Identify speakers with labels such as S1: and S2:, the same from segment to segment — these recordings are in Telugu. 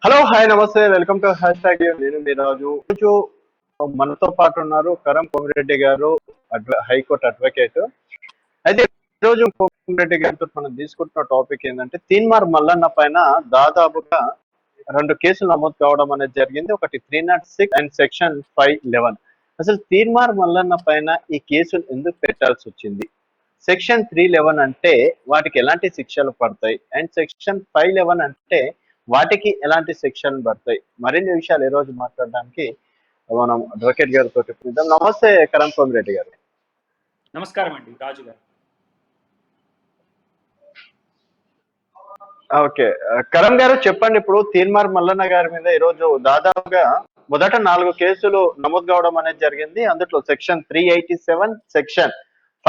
S1: హలో హాయ్ నమస్తే వెల్కమ్ టు హ్యాష్ ట్యాగ్ నేను మీ రాజు. రోజు మనతో పాటు ఉన్నారు కరం కోమిరెడ్డి గారు, హైకోర్టు అడ్వకేట్. అయితే ఈరోజు కోమిరెడ్డి గారితో మనం తీసుకుంటున్న టాపిక్ ఏంటంటే తీన్మార్ మల్లన్న పైన దాదాపుగా 2 కేసులు నమోదు కావడం అనేది జరిగింది. ఒకటి 306 అండ్ సెక్షన్ 511. అసలు తీన్మార్ మల్లన్న పైన ఈ కేసులు ఎందుకు పెట్టాల్సి వచ్చింది? సెక్షన్ 311 అంటే వాటికి ఎలాంటి శిక్షలు పడతాయి అండ్ సెక్షన్ 511 అంటే వాటికి ఎలాంటి శిక్షలు పడతాయి? మరిన్ని విషయాలు ఈ రోజు మాట్లాడడానికి మనం అడ్వకేట్ గారితో చూద్దాం. నమస్తే కరం సోమిరెడ్డి గారు.
S2: నమస్కారం అండి రాజు గారు.
S1: ఓకే, కరం గారు చెప్పండి. ఇప్పుడు తీన్మార్ మల్లన్న గారి మీద ఈరోజు దాదాపుగా మొదట 4 కేసులు నమోదు కావడం అనేది జరిగింది. అందులో section 387, section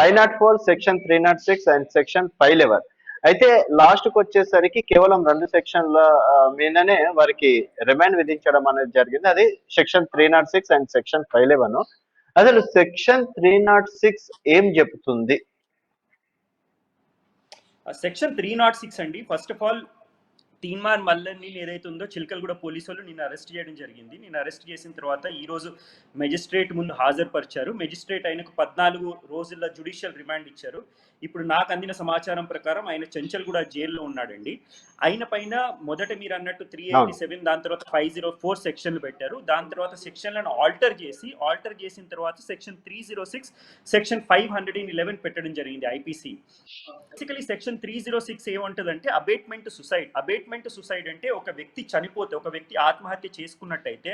S1: 504, section 306 and section 511. అయితే లాస్ట్ కు వచ్చేసరికి కేవలం 2 సెక్షన్ల మీదనే వారికి రిమాండ్ విధించడం అనేది జరిగింది. అది సెక్షన్ 306 అండ్ సెక్షన్ 511. అసలు సెక్షన్ 306 ఏం చెబుతుంది?
S2: సెక్షన్ 306 అండి, ఫస్ట్ ఆఫ్ ఆల్ తీన్మార్ మల్లన్ని ఏదైతే ఉందో చిలకలగూడ పోలీసు వాళ్ళు నిన్న అరెస్ట్ చేయడం జరిగింది. నిన్న అరెస్ట్ చేసిన తర్వాత ఈరోజు మెజిస్ట్రేట్ ముందు హాజరుపరిచారు. మెజిస్ట్రేట్ ఆయనకు 14 రోజుల జ్యుడిషియల్ రిమాండ్ ఇచ్చారు. ఇప్పుడు నాకు అందిన సమాచారం ప్రకారం ఆయన చెంచల్గూడ జైల్లో ఉన్నాడండి. ఆయన పైన మొదట మీరు అన్నట్టు 387, దాని తర్వాత 504 సెక్షన్లు పెట్టారు. దాని తర్వాత సెక్షన్లను ఆల్టర్ చేసిన తర్వాత సెక్షన్ 306, సెక్షన్ 511 పెట్టడం జరిగింది ఐపీసీ. బేసికలీ సెక్షన్ 306 ఏమంటుందంటే అబేట్మెంట్ సుసైడ్ అంటే ఒక వ్యక్తి చనిపోతే, ఒక వ్యక్తి ఆత్మహత్య చేసుకున్నట్టయితే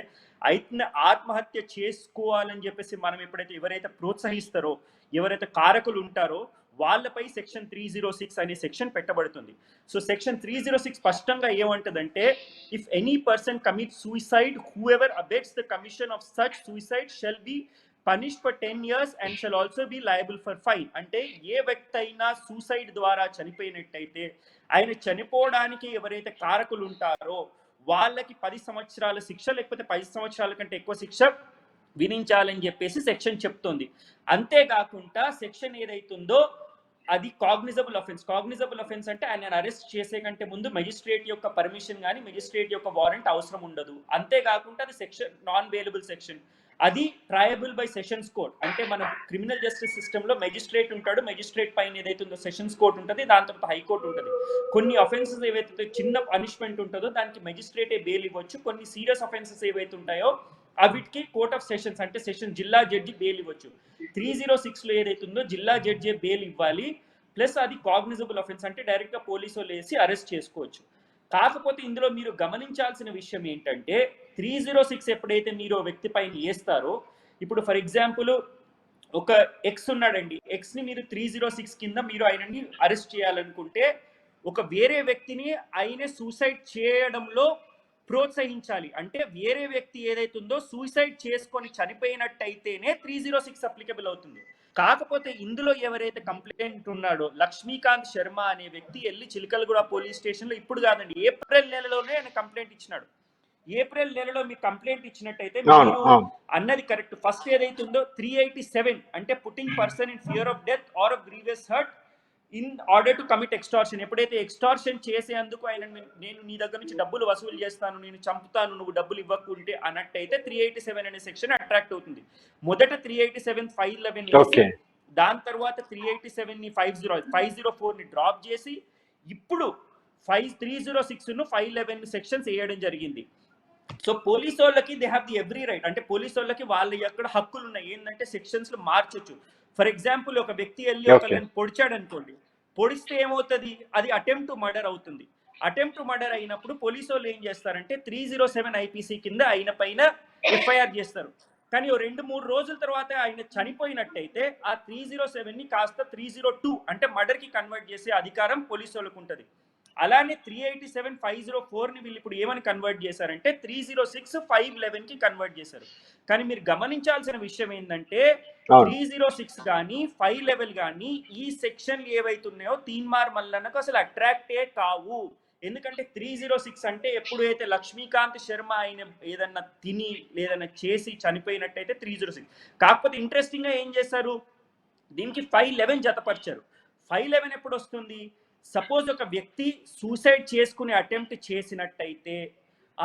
S2: ఆత్మహత్య చేసుకోవాలని చెప్పేసి మనం ఎవరైతే ప్రోత్సహిస్తారో, ఎవరైతే కారకులు ఉంటారో వాళ్ళపై సెక్షన్ 306 అనే సెక్షన్ పెట్టబడుతుంది. సో సెక్షన్ 306 స్పష్టంగా ఏమంటదంటే, if any person commit suicide, whoever abets the commission of such suicide shall be punished for 10 years and shall also be liable for fine. అంటే ఏ వ్యక్తి అయినా సూసైడ్ ద్వారా చనిపోయినట్టయితే ఆయన చనిపోవడానికి ఎవరైతే కారకులు ఉంటారో వాళ్ళకి 10 సంవత్సరాల శిక్ష, లేకపోతే 10 సంవత్సరాల కంటే ఎక్కువ శిక్ష విధించాలని చెప్పేసి సెక్షన్ చెప్తోంది. అంతేకాకుండా సెక్షన్ ఏదైతుందో అది కాగ్నిజబుల్ అఫెన్స్ అంటే ఆయన అరెస్ట్ చేసే కంటే ముందు మెజిస్ట్రేట్ యొక్క పర్మిషన్ కానీ మెజిస్ట్రేట్ యొక్క వారెంట్ అవసరం ఉండదు. అంతేకాకుండా అది సెక్షన్ నాన్ వేలబుల్ సెక్షన్, అది ట్రయబుల్ బై సెషన్స్ కోర్ట్. అంటే మన క్రిమినల్ జస్టిస్ సిస్టంలో మెజిస్ట్రేట్ ఉంటాడు, మెజిస్ట్రేట్ పైన ఏదైతే ఉందో సెషన్స్ కోర్ట్ ఉంటుంది, దాని తర్వాత హైకోర్టు ఉంటుంది. కొన్ని అఫెన్సెస్ ఏవైతే చిన్న పనిష్మెంట్ ఉంటుందో దానికి మెజిస్ట్రేటే బెయిల్ ఇవ్వచ్చు. కొన్ని సీరియస్ అఫెన్సెస్ ఏవైతే ఉంటాయో అవిటికి కోర్ట్ ఆఫ్ సెషన్స్ అంటే సెషన్ జిల్లా జడ్జి బెయిల్ ఇవ్వచ్చు. 306లో ఏదైతే ఉందో జిల్లా జడ్జి బెయిల్ ఇవ్వాలి, ప్లస్ అది కాగ్నిజబుల్ అఫెన్స్ అంటే డైరెక్ట్గా పోలీసు వాళ్ళు వేసి అరెస్ట్ చేసుకోవచ్చు. కాకపోతే ఇందులో మీరు గమనించాల్సిన విషయం ఏంటంటే, 306 ఎప్పుడైతే మీరు వ్యక్తి పైన వేస్తారో, ఇప్పుడు ఫర్ ఎగ్జాంపుల్ ఒక ఎక్స్ ఉన్నాడండి, ఎక్స్ని మీరు 306 కింద మీరు ఆయనని అరెస్ట్ చేయాలనుకుంటే ఒక వేరే వ్యక్తిని ఆయన సూసైడ్ చేయడంలో ప్రోత్సహించాలి. అంటే వేరే వ్యక్తి ఏదైతే ఉందో సూసైడ్ చేసుకొని చనిపోయినట్టయితేనే 306 అప్లికబుల్ అవుతుంది. కాకపోతే ఇందులో ఎవరైతే కంప్లైంట్ ఉన్నాడో లక్ష్మీకాంత్ శర్మ అనే వ్యక్తి వెళ్ళి చిలకలగూడ పోలీస్ స్టేషన్లో, ఇప్పుడు కాదండి ఏప్రిల్ నెలలోనే ఆయన కంప్లైంట్ ఇచ్చినాడు. ఏప్రిల్ నెలలో మీకు కంప్లైంట్ ఇచ్చినట్టయితే మీరు అన్నది కరెక్ట్. ఫస్ట్ ఏదైతే ఉందో 387 అంటే putting person in fear of death or of grievous hurt in order to commit extortion. ఎప్పుడైతే ఎక్స్టార్షన్ చేసేందుకు ఆయన నేను నీ దగ్గర నుంచి డబ్బులు వసూలు చేస్తాను, నేను చంపుతాను, నువ్వు డబ్బులు ఇవ్వకుంటే అన్నట్టయితే 387 అనే సెక్షన్ అట్రాక్ట్ అవుతుంది. మొదట 387 511 దాని తర్వాత 387ని 504ని డ్రాప్ చేసి ఇప్పుడు 306ను 511 సెక్షన్స్ వేయడం జరిగింది. సో పోలీసు వాళ్ళకి they have the every right, అంటే పోలీసు వాళ్ళకి వాళ్ళ ఎక్కడ హక్కులు ఉన్నాయి ఏంటంటే సెక్షన్స్ లో మార్చొచ్చు. ఫర్ ఎగ్జాంపుల్ ఒక వ్యక్తి వెళ్ళి ఒకళ్ళని పొడిచాడు అనుకోండి, పొడిస్తే ఏమవుతుంది, అది అటెంప్ట్ టు మర్డర్ అవుతుంది. అటెంప్ట్ టు మర్డర్ అయినప్పుడు పోలీసు వాళ్ళు ఏం చేస్తారంటే 307 ఐపీసీ కింద ఆయన పైన ఎఫ్ఐఆర్ చేస్తారు. కానీ 2-3 రోజుల తర్వాత ఆయన చనిపోయినట్టయితే ఆ 307ని కాస్త 302 అంటే మర్డర్కి కన్వర్ట్ చేసే అధికారం పోలీసు వాళ్ళకు ఉంటుంది. అలానే 387 504ని వీళ్ళు ఇప్పుడు ఏమని కన్వర్ట్ చేశారంటే 306 511కి కన్వర్ట్ చేశారు. కానీ మీరు గమనించాల్సిన విషయం ఏంటంటే 306 కానీ 511 కానీ ఈ సెక్షన్లు ఏవైతున్నాయో తీన్మార్ మల్లన్నకు అసలు అట్రాక్టే కావు. ఎందుకంటే 306 అంటే ఎప్పుడైతే లక్ష్మీకాంత్ శర్మ ఆయన ఏదన్నా తిని లేదన్నా చేసి చనిపోయినట్టయితే 306. కాకపోతే ఇంట్రెస్టింగ్ గా ఏం చేశారు, దీనికి 511 జతపరిచారు. 511 ఎప్పుడు వస్తుంది, సపోజ్ ఒక వ్యక్తి సూసైడ్ చేసుకునే అటెంప్ట్ చేసినట్టయితే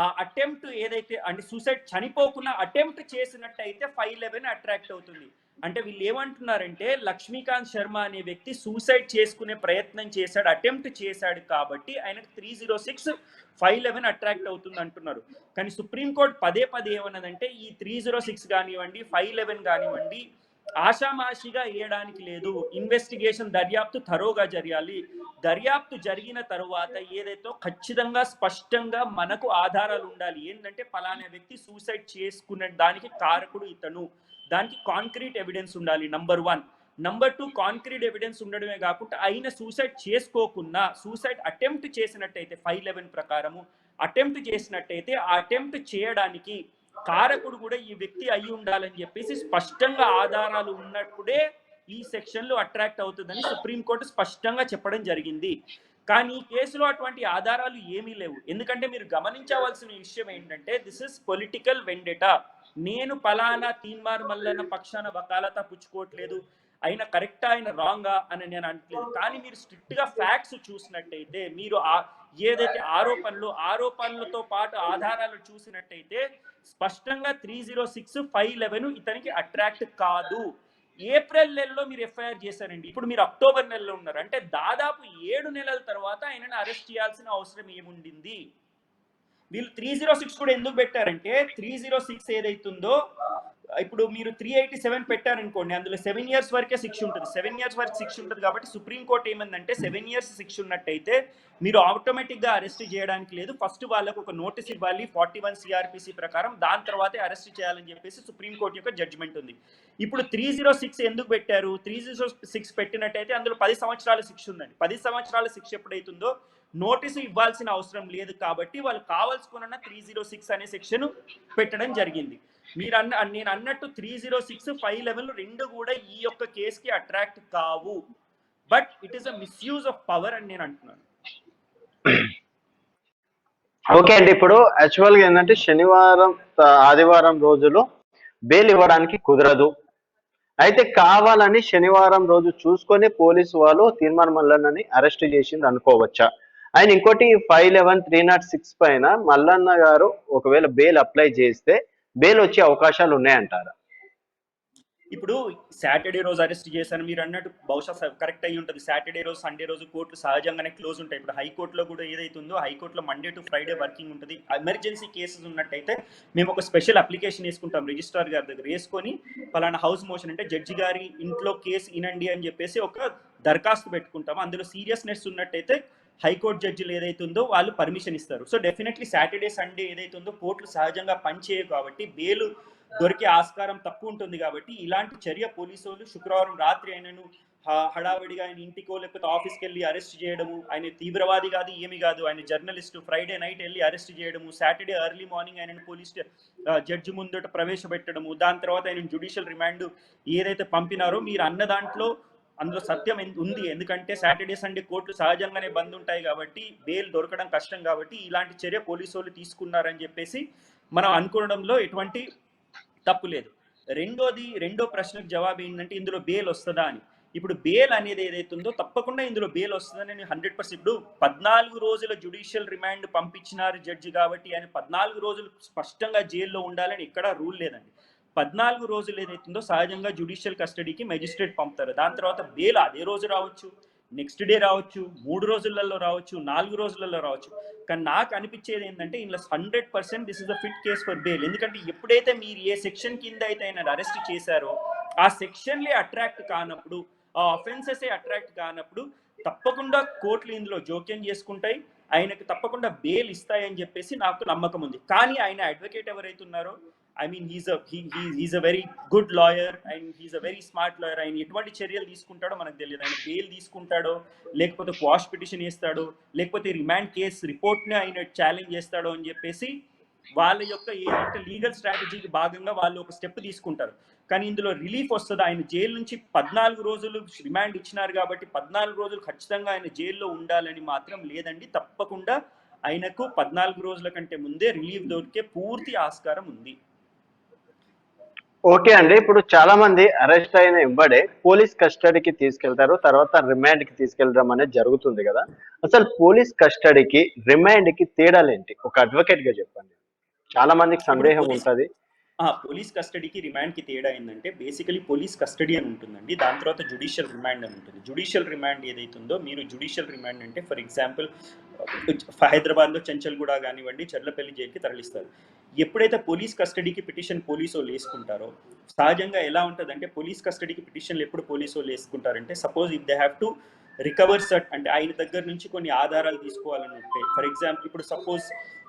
S2: ఆ అటెంప్ట్ ఏదైతే అంటే సూసైడ్ చనిపోకుండా అటెంప్ట్ చేసినట్టయితే 511 అట్రాక్ట్ అవుతుంది. అంటే వీళ్ళు ఏమంటున్నారంటే లక్ష్మీకాంత్ శర్మ అనే వ్యక్తి సూసైడ్ చేసుకునే ప్రయత్నం చేశాడు, అటెంప్ట్ చేశాడు కాబట్టి ఆయనకు 306 511 అట్రాక్ట్ అవుతుంది అంటున్నారు. కానీ సుప్రీంకోర్టు పదే పదే ఏమన్నదంటే ఈ 306 కానివ్వండి 511 కానివ్వండి ఆషామాషిగా వేయడానికి లేదు, ఇన్వెస్టిగేషన్ దర్యాప్తు థరోగా జరగాలి. దర్యాప్తు జరిగిన తరువాత ఏదైతే ఖచ్చితంగా స్పష్టంగా మనకు ఆధారాలు ఉండాలి, ఏంటంటే పలానా వ్యక్తి సూసైడ్ చేసుకునే దానికి కారకుడు ఇతను, దానికి కాంక్రీట్ ఎవిడెన్స్ ఉండాలి నంబర్ 1. నంబర్ 2 కాంక్రీట్ ఎవిడెన్స్ ఉండడమే కాకుండా ఆయన సూసైడ్ చేసుకోకున్నా సూసైడ్ అటెంప్ట్ చేసినట్టయితే 511 ప్రకారము అటెంప్ట్ చేసినట్టయితే ఆ అటెంప్ట్ చేయడానికి కారకుడు కూడా ఈ వ్యక్తి అయి ఉండాలని చెప్పేసి స్పష్టంగా ఆధారాలు ఉన్నప్పుడే ఈ సెక్షన్లు అట్రాక్ట్ అవుతుందని సుప్రీంకోర్టు స్పష్టంగా చెప్పడం జరిగింది. కానీ ఈ కేసులో అటువంటి ఆధారాలు ఏమీ లేవు. ఎందుకంటే మీరు గమనించవలసిన విషయం ఏంటంటే దిస్ ఇస్ పొలిటికల్ వెండెటా. నేను పలానా తీన్మార్ మల్లన్న పక్షాన వకాలతా పుచ్చుకోవట్లేదు, ఆయన కరెక్టా ఆయన రాంగా అని నేను అనట్లేదు. కానీ మీరు స్ట్రిక్ట్ గా ఫ్యాక్ట్స్ చూసినట్టయితే, మీరు ఏదైతే ఆరోపణలతో పాటు ఆధారాలు చూసినట్టయితే స్పష్టంగా 306 511 ఇతనికి అట్రాక్ట్ కాదు. ఏప్రిల్ నెలలో మీరు ఎఫ్ఐఆర్ చేశారండి, ఇప్పుడు మీరు అక్టోబర్ నెలలో ఉన్నారు, అంటే దాదాపు 7 నెలల తర్వాత ఆయనను అరెస్ట్ చేయాల్సిన అవసరం ఏముండింది? వీళ్ళు 306 కూడా ఎందుకు పెట్టారంటే 306 ఏదైతుందో ఇప్పుడు మీరు 387 పెట్టారనుకోండి, అందులో 7 years వరకే శిక్ష ఉంటుంది, 7 years వరకు శిక్ష ఉంటుంది. కాబట్టి సుప్రీంకోర్టు ఏమందంటే 7 years శిక్ష ఉన్నట్టయితే మీరు ఆటోమేటిక్గా అరెస్ట్ చేయడానికి లేదు, ఫస్ట్ వాళ్ళకు ఒక నోటీస్ ఇవ్వాలి 41 CRPC ప్రకారం, దాని తర్వాతే అరెస్ట్ చేయాలని చెప్పేసి సుప్రీంకోర్టు యొక్క జడ్జిమెంట్ ఉంది. ఇప్పుడు 306 ఎందుకు పెట్టారు? 306 పెట్టినట్టయితే అందులో 10 సంవత్సరాల శిక్ష ఉందండి. 10 సంవత్సరాల శిక్ష ఎప్పుడైతుందో నోటీసు ఇవ్వాల్సిన అవసరం లేదు కాబట్టి వాళ్ళు కావాల్సుకున్న 306 అనే సెక్షన్ పెట్టడం జరిగింది. నేను అన్నట్టు 306 511 రెండు కూడా ఈ యొక్క కేసుకి అట్రాక్ట్ కావు, but it is a misuse of power అని నేను అంటున్నాను.
S1: ఓకే అండి, ఇప్పుడు యాక్చువల్గా ఏంటంటే శనివారం ఆదివారం రోజులు బెయిల్ ఇవ్వడానికి కుదరదు, అయితే కావాలని శనివారం రోజు చూసుకొని పోలీసు వాళ్ళు తీర్మాన్ మల్లన్నని అరెస్ట్ చేసింది అనుకోవచ్చా? ఆయన ఇంకోటి 511 306 పైన మల్లన్న గారు ఒకవేళ బెయిల్ అప్లై చేస్తే బెయిల్ వచ్చే అవకాశాలు ఉన్నాయంటారా?
S2: ఇప్పుడు సాటర్డే రోజు అరెస్ట్ చేశాను మీరు అన్నట్టు బహుశా కరెక్ట్ అయ్యి ఉంటుంది. సాటర్డే రోజు సండే రోజు కోర్టులు సహజంగానే క్లోజ్ ఉంటాయి. ఇప్పుడు హైకోర్టులో కూడా ఏదైతే ఉందో హైకోర్టులో మండే టు ఫ్రైడే వర్కింగ్ ఉంటుంది. ఎమర్జెన్సీ కేసెస్ ఉన్నట్టయితే మేము ఒక స్పెషల్ అప్లికేషన్ వేసుకుంటాం రిజిస్ట్రార్ గారి దగ్గర, వేసుకొని పలానా హౌస్ మోషన్ అంటే జడ్జి గారి ఇంట్లో కేసు వినండి అని చెప్పేసి ఒక దరఖాస్తు పెట్టుకుంటాము. అందులో సీరియస్నెస్ ఉన్నట్టయితే హైకోర్టు జడ్జిలు ఏదైతే ఉందో వాళ్ళు పర్మిషన్ ఇస్తారు. సో డెఫినెట్లీ సాటర్డే సండే ఏదైతే ఉందో కోర్టులు సహజంగా పనిచేయవు కాబట్టి బెయిల్ దొరికే ఆస్కారం తక్కువ ఉంటుంది. కాబట్టి ఇలాంటి చర్య పోలీసు వాళ్ళు శుక్రవారం రాత్రి ఆయనను హడావిడిగా ఆయన ఇంటికో లేకపోతే ఆఫీస్కి వెళ్ళి అరెస్ట్ చేయడము, ఆయన తీవ్రవాది కాదు ఏమి కాదు, ఆయన జర్నలిస్టు, ఫ్రైడే నైట్ వెళ్ళి అరెస్ట్ చేయడము, సాటర్డే ఎర్లీ మార్నింగ్ ఆయనను పోలీస్ జడ్జి ముందట ప్రవేశపెట్టడము, దాని తర్వాత ఆయన జ్యుడిషియల్ రిమాండ్ ఏదైతే పంపినారో మీరు అన్న దాంట్లో అందులో సత్యం ఉంది. ఎందుకంటే సాటర్డే సండే కోర్టులు సహజంగానే బంద్ ఉంటాయి కాబట్టి బెయిల్ దొరకడం కష్టం, కాబట్టి ఇలాంటి చర్య పోలీసు వాళ్ళు తీసుకున్నారని చెప్పేసి మనం అనుకోవడంలో ఎటువంటి తప్పు లేదు. రెండో ప్రశ్నకు జవాబు ఏంటంటే ఇందులో బెయిల్ వస్తుందా అని. ఇప్పుడు బెయిల్ అనేది ఏదైతుందో తప్పకుండా ఇందులో బెయిల్ వస్తుందని నేను 100%. ఇప్పుడు 14 రోజుల జ్యుడిషియల్ రిమాండ్ పంపించినారు జడ్జి కాబట్టి ఆయన 14 రోజులు స్పష్టంగా జైల్లో ఉండాలని ఎక్కడా రూల్ లేదండి. 14 రోజులు ఏదైతుందో సహజంగా జ్యుడిషియల్ కస్టడీకి మెజిస్ట్రేట్ పంపుతారు. దాని తర్వాత బెయిల్ అదే రోజు రావచ్చు, నెక్స్ట్ డే రావచ్చు, 3 రోజులలో రావచ్చు, 4 రోజులలో రావచ్చు. కానీ నాకు అనిపించేది ఏంటంటే ఇందులో 100% this is the fit case for bail. ఎందుకంటే ఎప్పుడైతే మీరు ఏ సెక్షన్ కింద అయితే ఆయన అరెస్ట్ చేశారో ఆ సెక్షన్లే అట్రాక్ట్ కానప్పుడు, ఆ అఫెన్సెసే అట్రాక్ట్ కానప్పుడు తప్పకుండా కోర్టులు ఇందులో జోక్యం చేసుకుంటాయి, ఆయనకు తప్పకుండా బెయిల్ ఇస్తాయని చెప్పేసి నాకు నమ్మకం ఉంది. కానీ ఆయన అడ్వకేట్ ఎవరైతే ఉన్నారో I mean he's a very good lawyer and he's a very smart lawyer. ఆయన ఎటువంటి చర్యలు తీసుకుంటాడో మనకు తెలియదు. ఆయన బెయిల్ తీసుకుంటాడో లేకపోతే క్వాష్ పిటిషన్ వేస్తాడో లేకపోతే రిమాండ్ కేసు రిపోర్ట్ని ఆయన ఛాలెంజ్ చేస్తాడో అని చెప్పేసి వాళ్ళ యొక్క ఏంటంటే లీగల్ స్ట్రాటజీకి భాగంగా వాళ్ళు ఒక స్టెప్ తీసుకుంటారు. కానీ ఇందులో రిలీఫ్ వస్తుంది. ఆయన జైలు నుంచి 14 రోజులు రిమాండ్ ఇచ్చినారు కాబట్టి 14 రోజులు ఖచ్చితంగా ఆయన జైల్లో ఉండాలని మాత్రం లేదండి. తప్పకుండా ఆయనకు 14 రోజుల కంటే ముందే రిలీఫ్ దొరికే పూర్తి ఆస్కారం ఉంది.
S1: ఓకే అండి. ఇప్పుడు చాలా మంది అరెస్ట్ అయిన వెంబడే పోలీస్ కస్టడీకి తీసుకెళ్తారు. తర్వాత రిమాండ్‌కి తీసుకెళ్ళడం అనేది జరుగుతుంది గదా! అసలు పోలీస్ కస్టడీకి, రిమాండ్‌కి తేడాలేంటి? ఒక అడ్వకేట్‌గా చెప్పండి. చాలా మందికి
S2: ఇప్పుడు
S1: సందేహం ఉంటది.
S2: పోలీస్ కస్టడీకి రిమాండ్కి తేడా ఏంటంటే బేసికలీ పోలీస్ కస్టడీ అని ఉంటుందండి. దాని తర్వాత జుడిషియల్ రిమాండ్ అని ఉంటుంది. జుడిషియల్ రిమాండ్ ఏదైతుందో మీరు జుడిషియల్ రిమాండ్ అంటే ఫర్ ఎగ్జాంపుల్ హైదరాబాద్లో చెంచల్గూడ కానివ్వండి చెర్లపల్లి జైలుకి తరలిస్తారు. ఎప్పుడైతే పోలీస్ కస్టడీకి పిటిషన్ పోలీసు వాళ్ళు వేసుకుంటారో సహజంగా ఎలా ఉంటుందంటే పోలీస్ కస్టడీకి పిటిషన్లు ఎప్పుడు పోలీసు వాళ్ళు వేసుకుంటారంటే suppose if they have to recover సర్ట్ అంటే ఆయన దగ్గర నుంచి కొన్ని ఆధారాలు తీసుకోవాలని ఉంటాయి. ఫర్ ఎగ్జాంపుల్ ఇప్పుడు సపోజ్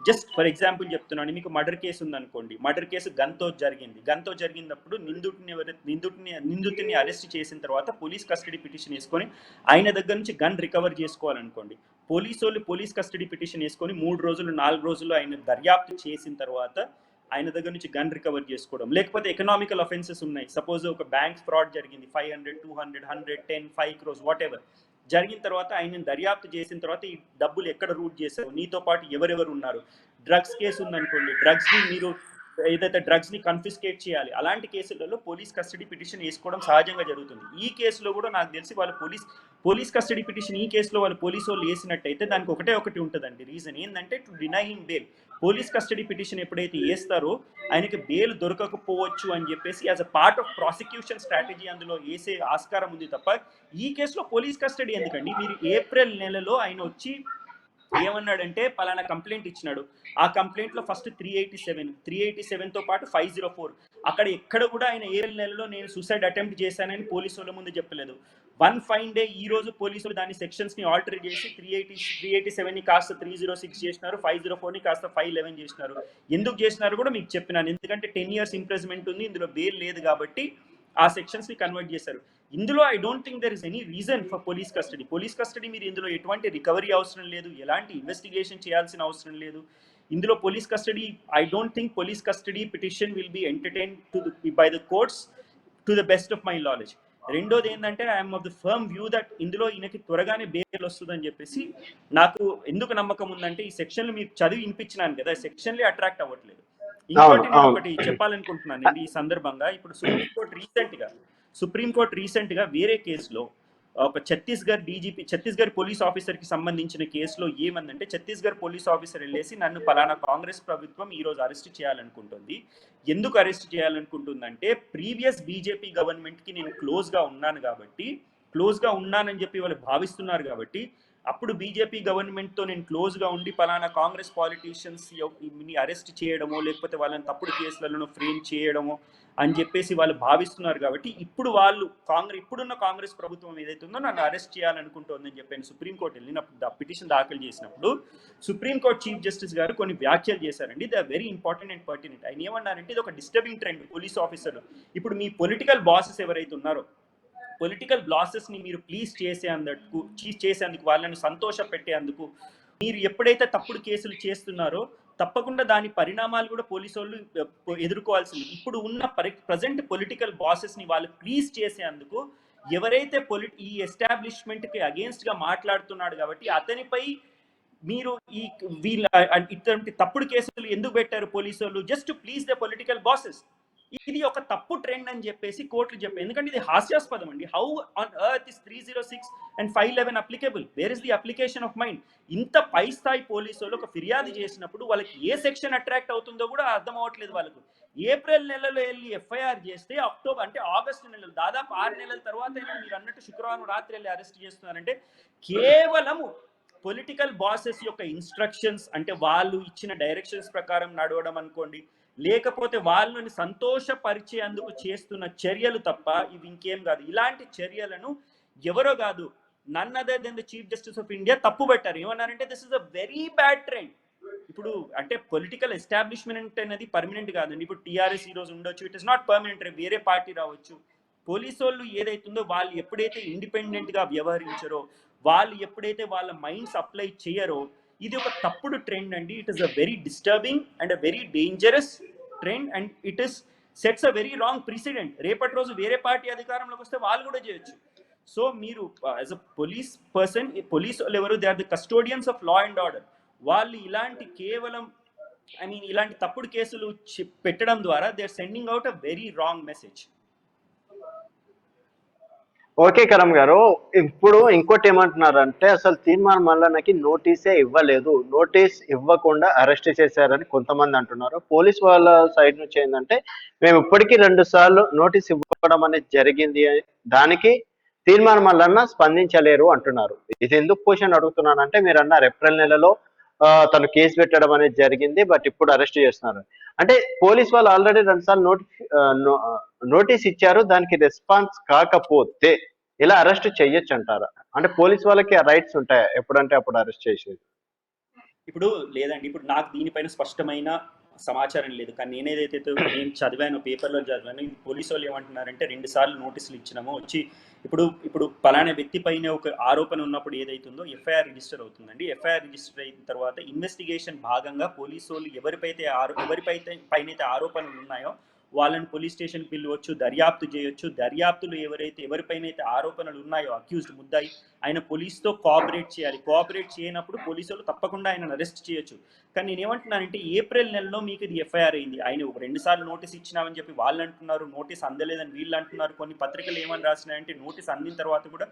S2: జస్ట్ ఫర్ ఎగ్జాంపుల్ చెప్తున్నాను, మీకు మర్డర్ కేసు ఉందనుకోండి. మర్డర్ కేసు గన్తో జరిగినప్పుడు నిందితుడిని అరెస్ట్ చేసిన తర్వాత పోలీస్ కస్టడీ పిటిషన్ వేసుకొని ఆయన దగ్గర నుంచి గన్ రికవర్ చేసుకోవాలనుకోండి. పోలీస్ కస్టడీ పిటిషన్ వేసుకొని 3 రోజులు 4 రోజులు ఆయన దర్యాప్తు చేసిన తర్వాత ఆయన దగ్గర నుంచి గన్ రికవర్ చేసుకోవడం. లేకపోతే ఎకనామికల్ అఫెన్సెస్ ఉన్నాయి. సపోజ్ ఒక బ్యాంక్ ఫ్రాడ్ జరిగింది, 500, 200, 100, 10, 5 crores వాట్ ఎవర్ జరిగిన తర్వాత ఆయన దర్యాప్తు చేసిన తర్వాత ఈ డబ్బులు ఎక్కడ రూట్ చేశారు, నీతో పాటు ఎవరెవరు ఉన్నారు. డ్రగ్స్ కేసు ఉందనుకోండి, డ్రగ్స్ని మీరు ఏదైతే డ్రగ్స్ని కన్ఫిస్కేట్ చేయాలి. అలాంటి కేసులలో పోలీస్ కస్టడీ పిటిషన్ వేసుకోవడం సహజంగా జరుగుతుంది. ఈ కేసులో కూడా నాకు తెలిసి వాళ్ళు పోలీస్ కస్టడీ పిటిషన్ ఈ కేసులో వాళ్ళు పోలీసు వాళ్ళు వేసినట్టయితే దానికి ఒకటి ఉంటుందండి. రీజన్ ఏంటంటే to deny him bail. Police custody petition ఎప్పుడైతే వేస్తారో ఆయనకి బెయిల్ దొరకకపోవచ్చు అని చెప్పేసి as a part of prosecution strategy అందులో వేసే ఆస్కారం ఉంది తప్ప ఈ కేసులో పోలీస్ కస్టడీ ఎందుకండి? మీరు ఏప్రిల్ నెలలో ఆయన వచ్చి ఏమన్నాడంటే పలానా కంప్లైంట్ ఇచ్చినాడు. ఆ కంప్లైంట్లో ఫస్ట్ 387తో పాటు 504 అక్కడ ఎక్కడ కూడా ఆయన ఏప్రిల్ నెలలో నేను సూసైడ్ అటెంప్ట్ చేశానని పోలీసు వాళ్ళ ముందు చెప్పలేదు. వన్ ఫైన్ డే ఈ రోజు పోలీసులు దాని సెక్షన్స్ని ఆల్టర్ చేసి 387ని కాస్త 306 చేసినారు, 504ని కాస్త 511 చేసినారు. ఎందుకు చేసినారు కూడా మీకు చెప్పినాను. ఎందుకంటే 10 years ఇంప్రెస్మెంట్ ఉంది, ఇందులో బెయిల్ లేదు కాబట్టి ఆ సెక్షన్స్ని కన్వర్ట్ చేశారు. ఇందులో I don't think there is any reason for police custody. మీరు ఇందులో ఎటువంటి రికవరీ అవసరం లేదు, ఎలాంటి ఇన్వెస్టిగేషన్ చేయాల్సిన అవసరం లేదు. ఇందులో police custody I don't think police custody petition will be entertain by the courts to the best of my knowledge. రెండోది ఏంటంటే I'm of the firm view that ఇందులో ఈయనకి త్వరగానే బెయిల్ వస్తుందని చెప్పేసి నాకు ఎందుకు నమ్మకం ఉందంటే ఈ సెక్షన్లు మీకు చదివి వినిపించినాను కదా, సెక్షన్లే అట్రాక్ట్ అవ్వట్లేదు. ఇంకోటి నేను ఒకటి చెప్పాలనుకుంటున్నాను ఈ సందర్భంగా. ఇప్పుడు సుప్రీంకోర్టు రీసెంట్గా వేరే కేసులో ఒక ఛత్తీస్గఢ్ పోలీస్ ఆఫీసర్కి సంబంధించిన కేసులో ఏమందంటే ఛత్తీస్గఢ్ పోలీస్ ఆఫీసర్ వెళ్ళేసి నన్ను పలానా కాంగ్రెస్ ప్రభుత్వం ఈరోజు అరెస్ట్ చేయాలనుకుంటుంది. ఎందుకు అరెస్ట్ చేయాలనుకుంటుందంటే ప్రీవియస్ బీజేపీ గవర్నమెంట్కి నేను క్లోజ్గా ఉన్నానని చెప్పి వాళ్ళు భావిస్తున్నారు కాబట్టి అప్పుడు బీజేపీ గవర్నమెంట్తో నేను క్లోజ్గా ఉండి పలానా కాంగ్రెస్ పాలిటీషియన్స్ని అరెస్ట్ చేయడమో లేకపోతే వాళ్ళని తప్పుడు కేసులను ఫ్రేమ్ చేయడమో అని చెప్పేసి వాళ్ళు భావిస్తున్నారు కాబట్టి ఇప్పుడు ఇప్పుడున్న కాంగ్రెస్ ప్రభుత్వం ఏదైతే ఉందో నన్ను అరెస్ట్ చేయాలనుకుంటోందని చెప్పాను సుప్రీంకోర్టు వెళ్ళినప్పుడు పిటిషన్ దాఖలు చేసినప్పుడు సుప్రీంకోర్టు చీఫ్ జస్టిస్ గారు కొన్ని వ్యాఖ్యలు చేశారండి. They are very important and pertinent. ఆయన ఏమన్నారంటే ఇది ఒక డిస్టర్బింగ్ ట్రెండ్. పోలీస్ ఆఫీసర్లు ఇప్పుడు మీ పొలిటికల్ బాసెస్ ఎవరైతే ఉన్నారో పొలిటికల్ బ్లాసెస్ని మీరు ప్లీజ్ చేసేందుకు వాళ్ళని సంతోష పెట్టేందుకు మీరు ఎప్పుడైతే తప్పుడు కేసులు చేస్తున్నారో తప్పకుండా దాని పరిణామాలు కూడా పోలీసు వాళ్ళు ఎదుర్కోవాల్సింది. ఇప్పుడు ఉన్న ప్రజెంట్ పొలిటికల్ బాసెస్ని వాళ్ళు ప్లీజ్ చేసేందుకు ఎవరైతే ఈ ఎస్టాబ్లిష్మెంట్కి అగేన్స్ట్గా మాట్లాడుతున్నాడు కాబట్టి అతనిపై మీరు ఇటువంటి తప్పుడు కేసులు ఎందుకు పెట్టారు పోలీసు వాళ్ళు? Just to please the political bosses. ఇది ఒక తప్పు ట్రెండ్ అని చెప్పేసి కోర్టులు చెప్పాయి. ఎందుకంటే ఇది హాస్యాస్పదం అండి. How on earth is 306 and 511 applicable? Where is the application of mind? ఇంత పై స్థాయి పోలీసు వాళ్ళు ఒక ఫిర్యాదు చేసినప్పుడు వాళ్ళకి ఏ సెక్షన్ అట్రాక్ట్ అవుతుందో కూడా అర్థం అవ్వట్లేదు వాళ్ళకు. ఏప్రిల్ నెలలో వెళ్ళి ఎఫ్ఐఆర్ చేస్తే ఆగస్టు నెలలో దాదాపు 6 నెలల తర్వాత మీరు అన్నట్టు శుక్రవారం రాత్రి వెళ్ళి అరెస్ట్ చేస్తున్నారంటే కేవలము పొలిటికల్ బాసెస్ యొక్క ఇన్స్ట్రక్షన్స్ అంటే వాళ్ళు ఇచ్చిన డైరెక్షన్స్ ప్రకారం నడవడం అనుకోండి, లేకపోతే వాళ్ళని సంతోషపరిచేందుకు చేస్తున్న చర్యలు తప్ప ఇవి ఇంకేం కాదు. ఇలాంటి చర్యలను ఎవరో కాదు none other than the chief justice of India తప్పు పెట్టారు. ఏమన్నారంటే this is a very bad trend. ఇప్పుడు అంటే పొలిటికల్ ఎస్టాబ్లిష్మెంట్ అనేది పర్మనెంట్ కాదండి. ఇప్పుడు టీఆర్ఎస్ ఈరోజు ఉండొచ్చు, ఇట్ ఇస్ నాట్ పర్మనెంట్. వేరే పార్టీ రావచ్చు. పోలీసు వాళ్ళు ఏదైతుందో వాళ్ళు ఎప్పుడైతే ఇండిపెండెంట్గా వ్యవహరించారో వాళ్ళు ఎప్పుడైతే వాళ్ళ మైండ్స్ అప్లై చేయరో ఇది ఒక తప్పుడు ట్రెండ్ అండి. It is a very disturbing and a very dangerous trend and it is sets a very wrong precedent. రేపటి రోజు వేరే పార్టీ అధికారంలోకి వస్తే వాళ్ళు కూడా చేయొచ్చు. సో మీరు as a police person, police ఎవరు, they are the custodians of law and order. వాళ్ళు ఇలాంటి కేవలం ఐ మీన్ ఇలాంటి తప్పుడు కేసులు పెట్టడం ద్వారా they are sending out a very wrong message.
S1: Okay Karam గారు, ఇప్పుడు ఇంకోటి ఏమంటున్నారంటే అసలు తీర్మాన్ మల్లన్నకి నోటీసే ఇవ్వలేదు, నోటీస్ ఇవ్వకుండా అరెస్ట్ చేశారని కొంతమంది అంటున్నారు. పోలీస్ వాళ్ళ సైడ్ నుంచి ఏంటంటే మేము ఇప్పటికీ 2 సార్లు నోటీస్ ఇవ్వడం అనేది జరిగింది, దానికి తీర్మాన్ మల్లన్న స్పందించలేరు అంటున్నారు. ఇది ఎందుకు క్వశ్చన్ అడుగుతున్నానంటే మీరు అన్నారు ఏప్రిల్ నెలలో తను కేసు పెట్టడం అనేది జరిగింది, బట్ ఇప్పుడు అరెస్ట్ చేస్తున్నారు. అంటే పోలీస్ వాళ్ళు ఆల్రెడీ 2 సార్లు నోటీస్ ఇచ్చారు, దానికి రెస్పాన్స్ కాకపోతే ఇలా అరెస్ట్ చెయ్యొచ్చు అంటారా? అంటే పోలీస్ వాళ్ళకి ఆ రైట్స్ ఉంటాయా ఎప్పుడంటే అప్పుడు అరెస్ట్ చేసేది?
S2: ఇప్పుడు లేదండి, ఇప్పుడు నాకు దీనిపైన స్పష్టమైన సమాచారం లేదు. కానీ నేనేదైతే నేను చదివాను, పేపర్లో చదివాను, పోలీసు వాళ్ళు ఏమంటున్నారంటే 2 సార్లు నోటీసులు ఇచ్చినాము, వచ్చి ఇప్పుడు పలానా వ్యక్తి పైన ఒక ఆరోపణ ఉన్నప్పుడు ఏదైతుందో ఎఫ్ఐఆర్ రిజిస్టర్ అవుతుందండి. ఎఫ్ఐఆర్ రిజిస్టర్ అయిన తర్వాత ఇన్వెస్టిగేషన్ భాగంగా పోలీసు వాళ్ళు ఎవరిపైనైతే ఆరోపణలు ఉన్నాయో వాళ్ళని పోలీస్ స్టేషన్కి పిలవచ్చు, దర్యాప్తు చేయొచ్చు. దర్యాప్తులు ఎవరిపైనైతే ఆరోపణలు ఉన్నాయో అక్యూజ్డ్ ముద్దాయి, ఆయన పోలీస్తో కోఆపరేట్ చేయాలి. కోఆపరేట్ చేయనప్పుడు పోలీసు వాళ్ళు తప్పకుండా ఆయనను అరెస్ట్ చేయొచ్చు. కానీ నేనేమంటున్నానంటే ఏప్రిల్ నెలలో మీకు ఇది ఎఫ్ఐఆర్ అయింది, ఆయన 2 సార్లు నోటీస్ ఇచ్చినామని చెప్పి వాళ్ళు అంటున్నారు, నోటీస్ అందలేదని వీళ్ళు అంటున్నారు. కొన్ని పత్రికలు ఏమని రాసినాయంటే నోటీస్ అందిన తర్వాత కూడా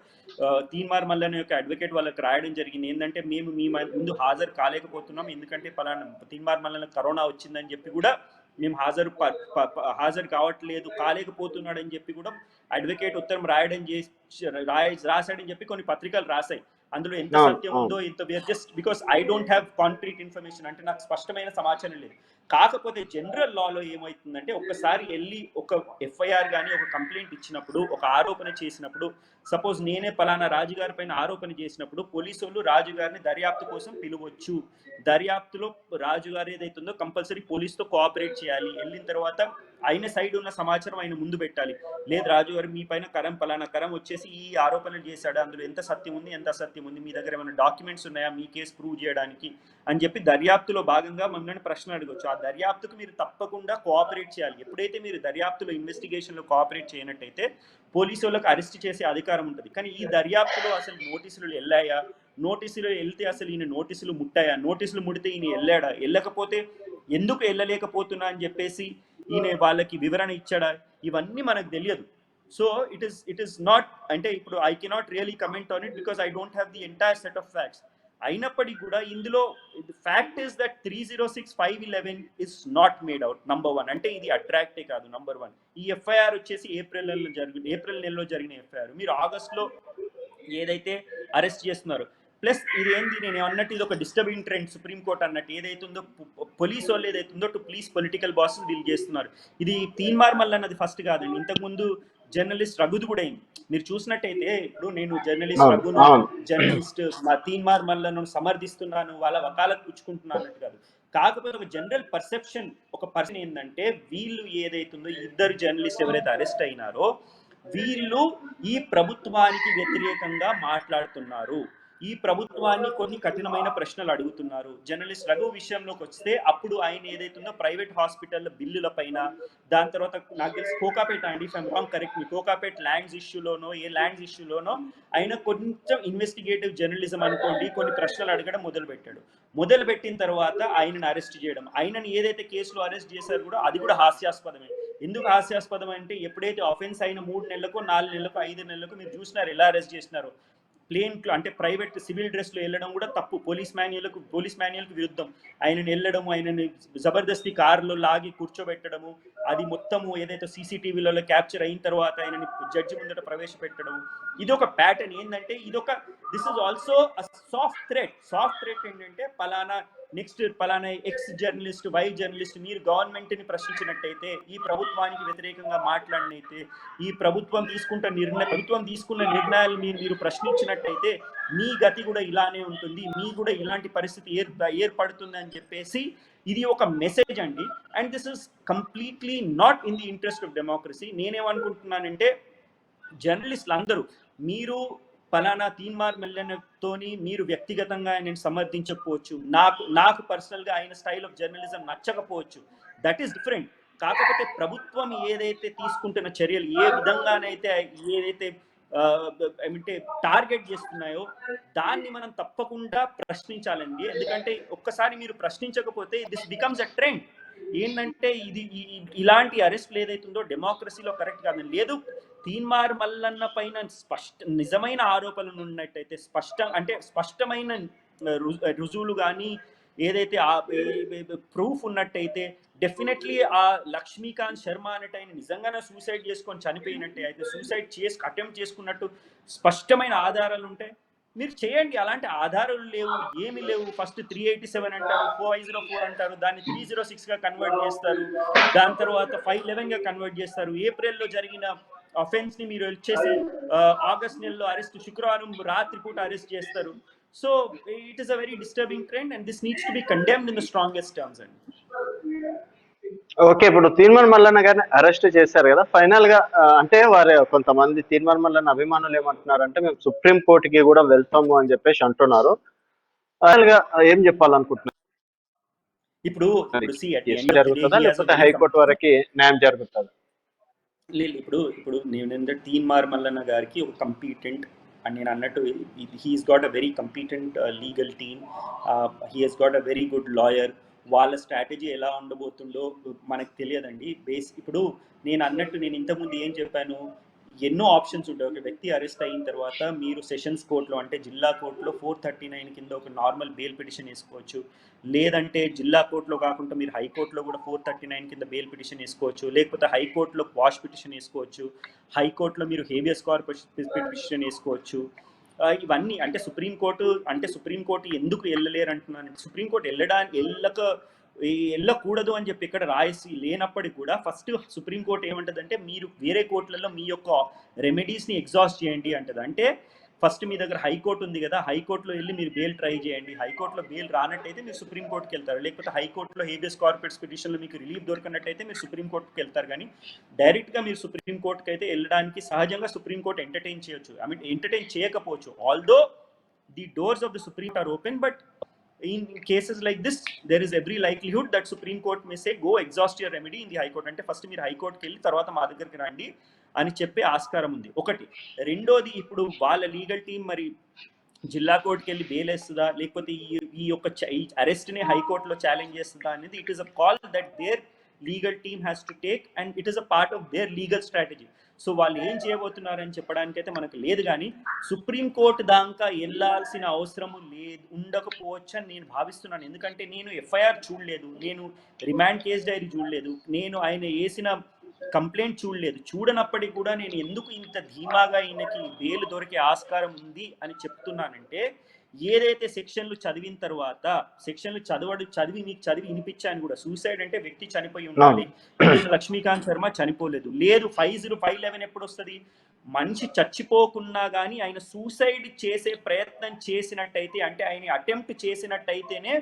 S2: తీన్మార్ మల్లన్న యొక్క అడ్వకేట్ వాళ్ళకి రాయడం జరిగింది ఏంటంటే మేము మీ ముందు హాజరు కాలేకపోతున్నాం, ఎందుకంటే పలానా తీన్మార్ మల్లన్న కరోనా వచ్చిందని చెప్పి కూడా మేము హాజరు కాలేకపోతున్నాడని చెప్పి కూడా అడ్వకేట్ ఉత్తరం రాశాడని చెప్పి కొన్ని పత్రికలు రాశాయి. అందులో ఎంత సత్యం ఉందో ఇంత just because I don't have concrete information, అంటే నాకు స్పష్టమైన సమాచారం లేదు. కాకపోతే జనరల్ లాలో ఏమవుతుందంటే ఒక్కసారి వెళ్ళి ఒక ఎఫ్ఐఆర్ కానీ ఒక కంప్లైంట్ ఇచ్చినప్పుడు, ఒక ఆరోపణ చేసినప్పుడు, సపోజ్ నేనే పలానా రాజుగారి పైన ఆరోపణ చేసినప్పుడు పోలీసులు రాజుగారిని దర్యాప్తు కోసం పిలవచ్చు. దర్యాప్తులో రాజుగారు ఏదైతుందో కంపల్సరీ పోలీసుతో కోఆపరేట్ చేయాలి. వెళ్ళిన తర్వాత ఆయన సైడ్ ఉన్న సమాచారం ఆయన ముందు పెట్టాలి. లేదు రాజుగారు మీ పైన పలానా కరం వచ్చేసి ఈ ఆరోపణలు చేశాడు, అందులో ఎంత సత్యం ఉంది ఎంత అసత్యం ఉంది, మీ దగ్గర ఏమైనా డాక్యుమెంట్స్ ఉన్నాయా మీ కేసు ప్రూవ్ చేయడానికి అని చెప్పి దర్యాప్తులో భాగంగా మమ్మల్ని ప్రశ్న అడగవచ్చు. ఆ దర్యాప్తుకు మీరు తప్పకుండా కోఆపరేట్ చేయాలి. ఎప్పుడైతే మీరు దర్యాప్తులో ఇన్వెస్టిగేషన్లో కోఆపరేట్ చేయనట్టయితే పోలీసు వాళ్ళకి అరెస్ట్ చేసే అధికారం ఉంటుంది. కానీ ఈ దర్యాప్తులో అసలు నోటీసులు వెళ్ళాయా, నోటీసులు వెళ్తే అసలు ఈయన నోటీసులు ముట్టాయా, నోటీసులు ముడితే ఈయన వెళ్ళాడా, వెళ్ళకపోతే ఎందుకు వెళ్ళలేకపోతున్నా అని చెప్పేసి ఈయన వాళ్ళకి వివరణ ఇచ్చాడా, ఇవన్నీ మనకు తెలియదు. సో ఇట్ ఈస్ నాట్, అంటే ఇప్పుడు I cannot really comment on it because I don't have the entire set of facts. అయినప్పటికీ కూడా ఇందులో fact is that 306/511 is not made out. Number 1 అంటే ఇది అట్రాక్టే కాదు. నంబర్ 1 ఈ ఎఫ్ఐఆర్ వచ్చేసి ఏప్రిల్ నెలలో జరిగిన ఎఫ్ఐఆర్. మీరు ఆగస్టులో ఏదైతే అరెస్ట్ చేస్తున్నారు, ప్లస్ ఇది ఏంది నేను అన్నట్టు ఇది ఒక డిస్టర్బింగ్ ట్రెండ్. సుప్రీంకోర్టు అన్నట్టు ఏదైతుందో పోలీసు వాళ్ళు ఏదైతుందో to please political bosses deal చేస్తున్నారు. ఇది తీన్మార్ మల్లన్నది ఫస్ట్ కాదండి, ఇంతకుముందు జర్నలిస్ట్ రఘుది కూడా అయింది. మీరు చూసినట్టయితే ఇప్పుడు నేను జర్నలిస్ట్ తీన్మార్ మల్లన్నను సమర్థిస్తున్నాను, వాళ్ళ వకాలత్ పుచ్చుకుంటున్నాను అన్నట్టు కాదు. కాకపోతే ఒక జనరల్ పర్సెప్షన్, ఒక పర్సన్ ఏంటంటే వీళ్ళు ఏదైతుందో ఇద్దరు జర్నలిస్ట్ ఎవరైతే అరెస్ట్ అయినారో వీళ్ళు ఈ ప్రభుత్వానికి వ్యతిరేకంగా మాట్లాడుతున్నారు, ఈ ప్రభుత్వాన్ని కొన్ని కఠినమైన ప్రశ్నలు అడుగుతున్నారు. జర్నలిస్ట్ రఘు విషయంలోకి వస్తే అప్పుడు ఆయన ఏదైతుందో ప్రైవేట్ హాస్పిటల్ బిల్లుల పైన, దాని తర్వాత నాకు తెలిసి కోకాపేట అండి, if I'm wrong correct me, Kokapet lands ఇష్యూలోనో ఆయన కొంచెం ఇన్వెస్టిగేటివ్ జర్నలిజం అనుకోండి కొన్ని ప్రశ్నలు అడగడం మొదలుపెట్టిన తర్వాత ఆయనను అరెస్ట్ చేయడం, ఆయనను ఏదైతే కేసులో అరెస్ట్ చేశారో కూడా అది కూడా హాస్యాస్పదమే. ఎందుకు హాస్యాస్పదం అంటే ఎప్పుడైతే ఆఫెన్స్ అయిన 3 నెలలకు 4 నెలలకు 5 నెలలకు మీరు చూసినారు ఎలా అరెస్ట్ చేసినారు. ప్లేన్ అంటే ప్రైవేట్ సివిల్ డ్రెస్లో వెళ్ళడం కూడా తప్పు, పోలీస్ మాన్యువల్కి విరుద్ధం. ఆయనను వెళ్ళడం, ఆయనని జబర్దస్తి కారులో లాగి కూర్చోబెట్టడము, అది మొత్తము ఏదైతే సీసీటీవీలలో క్యాప్చర్ అయిన తర్వాత ఆయనని జడ్జి ముందట ప్రవేశపెట్టడం, ఇది ఒక ప్యాటర్న్. ఏంటంటే this is also soft threat ఏంటంటే పలానా ఎక్స్ జర్నలిస్ట్, వై జర్నలిస్ట్ మీరు గవర్నమెంట్ని ప్రశ్నించినట్టయితే, ఈ ప్రభుత్వానికి వ్యతిరేకంగా మాట్లాడినైతే, ఈ ప్రభుత్వం తీసుకున్న నిర్ణయాలు మీరు ప్రశ్నించినట్టయితే మీ గతి కూడా ఇలానే ఉంటుంది, మీ కూడా ఇలాంటి పరిస్థితి ఏర్పడుతుంది అని చెప్పేసి ఇది ఒక మెసేజ్ అండి. And this is completely not in the interest of democracy. నేనేమనుకుంటున్నానంటే జర్నలిస్టులు అందరూ, మీరు పలానా తీన్మార్ మల్లన్నతోని మీరు వ్యక్తిగతంగా ఆయన సమర్థించకపోవచ్చు, నాకు పర్సనల్గా ఆయన స్టైల్ ఆఫ్ జర్నలిజం నచ్చకపోవచ్చు, దట్ ఈస్ డిఫరెంట్. కాకపోతే ప్రభుత్వం ఏదైతే తీసుకుంటున్న చర్యలు, ఏ విధంగానైతే ఏదైతే ఏమంటే టార్గెట్ చేస్తున్నాయో దాన్ని మనం తప్పకుండా ప్రశ్నించాలండి. ఎందుకంటే ఒక్కసారి మీరు ప్రశ్నించకపోతే దిస్ బికమ్స్ అ ట్రెండ్. ఏంటంటే ఇది ఇలాంటి అరెస్ట్లు ఏదైతుందో డెమోక్రసీలో కరెక్ట్ కాదని లేదు. తీన్మార్ మల్లన్న పైన నిజమైన ఆరోపణలు ఉన్నట్టయితే స్పష్టమైన రుజువులు కానీ ఏదైతే ప్రూఫ్ ఉన్నట్టయితే డెఫినెట్లీ ఆ లక్ష్మీకాంత్ శర్మ అనేట ఆయన నిజంగానే సూసైడ్ చేసుకొని చనిపోయినట్టే అయితే సూసైడ్ అటెంప్ట్ చేసుకున్నట్టు స్పష్టమైన ఆధారాలు ఉంటాయి, మీరు చేయండి. అలాంటి ఆధారాలు లేవు, ఏమి లేవు. ఫస్ట్ 387 అంటారు, 404 అంటారు, దాన్ని 306గా కన్వర్ట్ చేస్తారు, దాని తర్వాత 511గా కన్వర్ట్ చేస్తారు. ఏప్రిల్లో జరిగిన అఫెన్స్ ని మీరు వచ్చేసి ఆగస్ట్ నెలలో అరెస్ట్, శుక్రవారం రాత్రి పూట అరెస్ట్ చేస్తారు. So it is a very disturbing trend and this needs to be condemned in the strongest terms అండి.
S1: ఓకే, ఇప్పుడు తీన్మార్ మల్లన్న గారిని అరెస్ట్ చేశారు కదా, ఫైనల్ గా అంటే వారు కొంతమంది తీన్మార్ మల్లన్న అభిమానులు ఏమంటున్నారంటే మేము సుప్రీం కోర్టుకి కూడా వెళ్తాము అని చెప్పేసి అంటున్నారు. ఫైనల్ గా ఏం చెప్పాలనుకుంటున్నారు?
S2: ఇప్పుడు
S1: జరుగుతుందా లేకపోతే హైకోర్టు వరకు న్యాయం జరుగుతుందా?
S2: లేదు, ఇప్పుడు నేను తీన్మార్ మల్లన్న గారికి ఒక కంపీటెంట్ అని నేను అన్నట్టు he's got a very competent legal team, he has got a very good lawyer. వాళ్ళ స్ట్రాటజీ ఎలా ఉండబోతుందో మనకు తెలియదండి. ఇప్పుడు నేను అన్నట్టు నేను ఇంతకుముందు ఏం చెప్పాను, ఎన్నో ఆప్షన్స్ ఉంటాయి. ఒక వ్యక్తి అరెస్ట్ అయిన తర్వాత మీరు సెషన్స్ కోర్టులో అంటే జిల్లా కోర్టులో 439 కింద ఒక నార్మల్ బెయిల్ పిటిషన్ వేసుకోవచ్చు, లేదంటే జిల్లా కోర్టులో కాకుండా మీరు హైకోర్టులో కూడా 439 కింద బెయిల్ పిటిషన్ వేసుకోవచ్చు, లేకపోతే హైకోర్టులో క్వాష్ పిటిషన్ వేసుకోవచ్చు, హైకోర్టులో మీరు హేబియస్ కార్పస్ పిటిషన్ వేసుకోవచ్చు. ఇవన్నీ అంటే సుప్రీంకోర్టు ఎందుకు వెళ్ళలేరు అంటున్నాను. సుప్రీంకోర్టు వెళ్ళకూడదు అని చెప్పి ఇక్కడ రాయసి లేనప్పటికీ కూడా ఫస్ట్ సుప్రీంకోర్టు ఏమంటదంటే మీరు వేరే కోర్టులలో మీ యొక్క రెమెడీస్ని ఎగ్జాస్ట్ చేయండి అంటది. అంటే ఫస్ట్ మీ దగ్గర హైకోర్టు ఉంది కదా, హైకోర్టులో వెళ్ళి మీరు బెయిల్ ట్రై చేయండి, హైకోర్టులో బెయిల్ రానట్టయితే మీరు సుప్రీంకోర్టుకి వెళ్తారు, లేకపోతే హైకోర్టులో హేబియస్ కార్పస్ పిటిషన్లో మీకు రిలీఫ్ దొరికినట్టయితే మీరు సుప్రీంకోర్టుకి వెళ్తారు. కానీ డైరెక్ట్గా మీరు సుప్రీంకోర్టుకి అయితే వెళ్ళడానికి సహజంగా సుప్రీంకోర్టు ఎంటర్టైన్ చేయొచ్చు, ఎంటర్టైన్ చేయకపోవచ్చు. Although the doors of the supreme are open, but in cases like this there is every likelihood that Supreme Court may say go exhaust your remedy in the High Court. అంటే ఫస్ట్ మీరు హైకోర్టుకి వెళ్ళి తర్వాత మా దగ్గరికి రండి అని చెప్పే ఆస్కారం ఉంది ఒకటి. రెండోది, ఇప్పుడు వాళ్ళ లీగల్ టీం మరి జిల్లా కోర్టుకి వెళ్ళి బెయిల్ వేస్తుందా లేకపోతే ఈ యొక్క అరెస్ట్ని హైకోర్టులో ఛాలెంజ్ చేస్తుందా అనేది it is a call that their legal team has to take and it is a part of their legal strategy. So వాళ్ళు ఏం చేయబోతున్నారని చెప్పడానికైతే మనకు లేదు, కానీ సుప్రీంకోర్టు దాకా వెళ్ళాల్సిన అవసరము ఉండకపోవచ్చు అని నేను భావిస్తున్నాను. ఎందుకంటే నేను ఎఫ్ఐఆర్ చూడలేదు, నేను రిమాండ్ కేస్ డైరీ చూడలేదు, నేను ఆయన వేసిన కంప్లైంట్ చూడలేదు. చూడనప్పటికీ కూడా నేను ఎందుకు ఇంత ధీమాగా ఈయనకి బెయిల్ దొరికే ఆస్కారం ఉంది అని చెప్తున్నానంటే, ఏదైతే సెక్షన్లు చదివిన తర్వాత సెక్షన్లు చదివి వినిపించాను కూడా. సూసైడ్ అంటే వ్యక్తి చనిపోయి ఉండాలి, లక్ష్మీకాంత్ శర్మ చనిపోలేదు. లేదు 511 ఎప్పుడు వస్తుంది? మనిషి చచ్చిపోకున్నా కానీ ఆయన సూసైడ్ చేసే ప్రయత్నం చేసినట్టయితే, అంటే ఆయన అటెంప్ట్ చేసినట్టయితేనే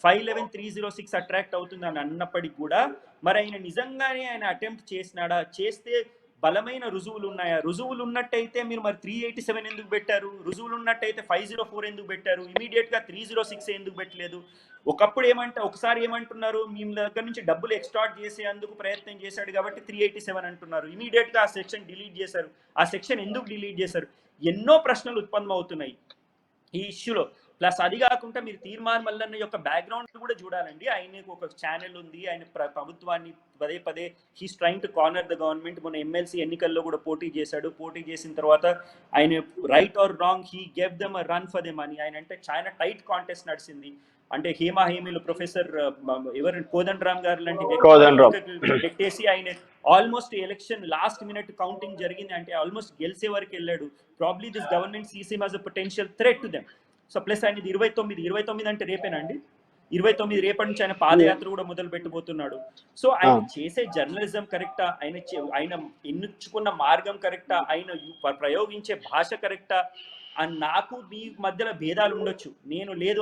S2: 511 306 అట్రాక్ట్ అవుతుంది అని అన్నప్పటికీ కూడా మరి ఆయన నిజంగానే ఆయన అటెంప్ట్ చేసినాడా, చేస్తే బలమైన రుజువులు ఉన్నాయా? రుజువులు ఉన్నట్టయితే మీరు మరి 387 ఎందుకు పెట్టారు? రుజువులు ఉన్నట్టయితే 504 ఎందుకు పెట్టారు? ఇమీడియట్గా 306 ఎందుకు పెట్టలేదు? ఒకసారి ఏమంటున్నారు, మీ దగ్గర నుంచి డబ్బులు ఎక్స్టార్ట్ చేసేందుకు ప్రయత్నం చేశాడు కాబట్టి 387 అంటున్నారు. ఇమీడియట్గా ఆ సెక్షన్ డిలీట్ చేశారు. ఆ సెక్షన్ ఎందుకు డిలీట్ చేశారు? ఎన్నో ప్రశ్నలు ఉత్పన్నం అవుతున్నాయి ఈ ఇష్యూలో. ప్లస్ అది కాకుండా మీరు తీన్మార్ మల్లన్న యొక్క బ్యాక్గ్రౌండ్ కూడా చూడాలండి. ఆయనకు ఒక ఛానల్ ఉంది, ఆయన ప్రభుత్వాన్ని పదే he's trying to corner the government. మన ఎమ్మెల్సీ ఎన్నికల్లో కూడా పోటీ చేశాడు. పోటీ చేసిన తర్వాత ఆయన right are wrong he gave them a run for them అని. ఆయన అంటే చాలా టైట్ కాంటెస్ట్ నడిచింది. అంటే హేమీలు ప్రొఫెసర్ కోదండరామ్ గారు లాంటి వ్యక్తి పెట్టేసి ఆయన almost election last minute counting జరిగింది, అంటే ఆల్మోస్ట్ గెలిచే వరకు వెళ్ళాడు. Probably this government sees him as a potential threat to them. So plus ఆయన 29 అంటే రేపేనండి, 29 రేపటి నుంచి ఆయన పాదయాత్ర కూడా మొదలు పెట్టబోతున్నాడు. సో ఆయన చేసే జర్నలిజం కరెక్టా, ఆయన ఎన్నుకున్న మార్గం కరెక్టా, ఆయన ప్రయోగించే భాష కరెక్టా అని నాకు మీ మధ్యలో భేదాలు ఉండొచ్చు. నేను లేదు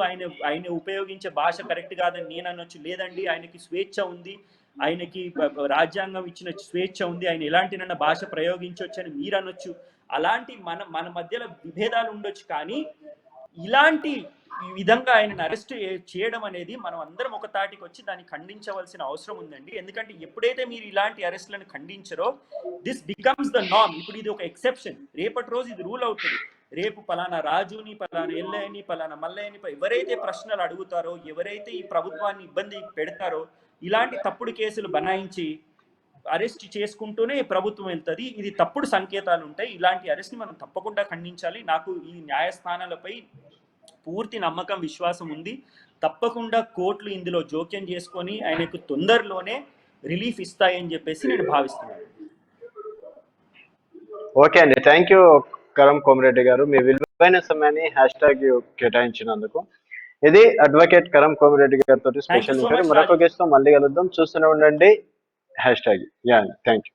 S2: ఆయన ఉపయోగించే భాష కరెక్ట్ కాదని నేను అనొచ్చు, లేదండి ఆయనకి స్వేచ్ఛ ఉంది, ఆయనకి రాజ్యాంగం ఇచ్చిన స్వేచ్ఛ ఉంది, ఆయన ఎలాంటి భాష ప్రయోగించవచ్చు అని మీరు అనొచ్చు. అలాంటి మన మధ్యలో విభేదాలు ఉండొచ్చు, కానీ ఇలాంటి ఈ విధంగా ఆయనను అరెస్ట్ చేయడం అనేది మనం అందరం ఒక తాటికి వచ్చి దాన్ని ఖండించవలసిన అవసరం ఉందండి. ఎందుకంటే ఎప్పుడైతే మీరు ఇలాంటి అరెస్టులను ఖండించరో దిస్ బికమ్స్ ద నార్మ్. ఇప్పుడు ఇది ఒక ఎక్సెప్షన్, రేపటి రోజు ఇది రూల్ అవుతుంది. రేపు పలానా రాజుని, పలానా ఎల్లయ్యని, పలానా మల్లయ్యని ఎవరైతే ప్రశ్నలు అడుగుతారో, ఎవరైతే ఈ ప్రభుత్వాన్ని ఇబ్బంది పెడతారో, ఇలాంటి తప్పుడు కేసులు బనాయించి అరెస్ట్ చేసుకుంటూనే ప్రభుత్వం వెళ్తుంది. ఇది తప్పుడు సంకేతాలు ఉంటాయి. ఇలాంటి అరెస్ట్ని మనం తప్పకుండా ఖండించాలి. నాకు ఈ న్యాయస్థానాలపై పూర్తి నమ్మకం, విశ్వాసం ఉంది. తప్పకుండా కోర్టులు ఇందులో జోక్యం చేసుకొని ఆయనకు తొందరలోనే రిలీఫ్ ఇస్తాయని చెప్పేసి నేను భావిస్తున్నాను.
S1: ఓకే అండి, థ్యాంక్ యూ కరం కోమిరెడ్డి గారు, మీ విలువైన సమయాన్ని హ్యాష్ ట్యాగ్ కేటాయించినందుకు. ఇది అడ్వకేట్ కరం కోమిరెడ్డి గారితో స్పెషల్ ఇంటర్వ్యూ. మరొక గెస్ట్ తో మళ్ళీ కలుద్దాం. చూస్తూనే ఉండండి hash tag. Yeah, thank you.